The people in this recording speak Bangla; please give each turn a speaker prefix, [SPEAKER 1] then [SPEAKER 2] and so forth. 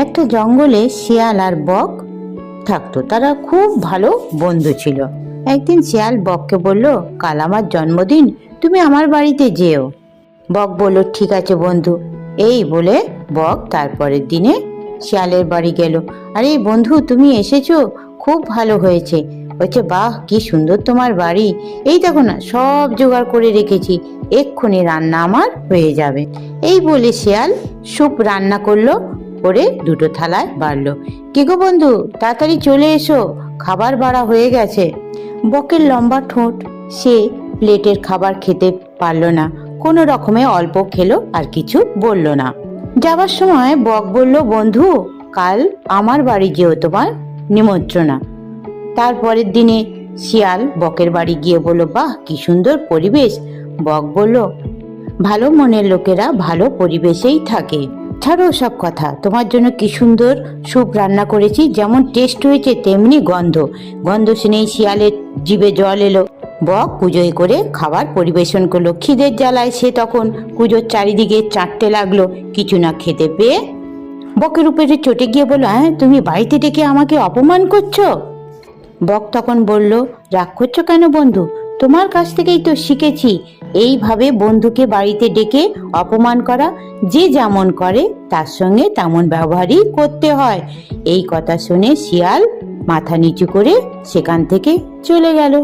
[SPEAKER 1] একটা জঙ্গলে শিয়াল আর বক থাকতো। তারা খুব ভালো বন্ধু ছিল। একদিন শিয়াল বককে বলল, কাল আমার জন্মদিন, তুমি আমার বাড়িতে যেও। বক বলল, ঠিক আছে বন্ধু। এই বলে বক তারপরের দিনে শিয়ালের বাড়ি গেল। আরে বন্ধু, তুমি এসেছো, খুব ভালো হয়েছে। বলছে, বাহ কি সুন্দর তোমার বাড়ি, এই দেখো না সব জোগাড় করে রেখেছি, এক্ষুনি রান্না আমার হয়ে যাবে। এই বলে শিয়াল স্যুপ রান্না করলো, করে দুটো থালায় বাড়লো। কি গো বন্ধু, তাড়াতাড়ি চলে এসো, খাবার বাড়া হয়ে গেছে। বকের লম্বা ঠোঁট, সে প্লেটের খাবার খেতে পারলো না, কোনো রকমে অল্প খেলো আর কিছু বলল না। যাবার সময় বক বলল, বন্ধু কাল আমার বাড়ি যেও, তোমার নিমন্ত্রণা। তারপরের দিনে শিয়াল বকের বাড়ি গিয়ে বলল, বাহ কি সুন্দর পরিবেশ। বক বলল, ভালো মনের লোকেরা ভালো পরিবেশেই থাকে। ছাড়ো সব কথা, তোমার জন্য কি সুন্দর স্যুপ রান্না করেছি, যেমন টেস্ট হয়েছে তেমনি গন্ধ। গন্ধ শুনেই শিয়ালের জিভে জল এলো। বক কুজোয় করে খাবার পরিবেশন করলো। খিদের জ্বালায় সে তখন কুজোর চারিদিকে চাটতে লাগলো। কিছু না খেতে পেয়ে বকের উপরে চটে গিয়ে বলল, হ্যাঁ তুমি বাড়িতে ডেকে আমাকে অপমান করছো। বক তখন বলল, রাগ করছো কেন বন্ধু, তোমার কাছ থেকেই তো শিখেছি এইভাবে বন্ধুকে বাড়িতে ডেকে অপমান করা। যে যেমন করে তার সঙ্গে তেমন ব্যবহারই করতে হয়। এই কথা শুনে শিয়াল মাথা নিচু করে সেখান থেকে চলে গেল।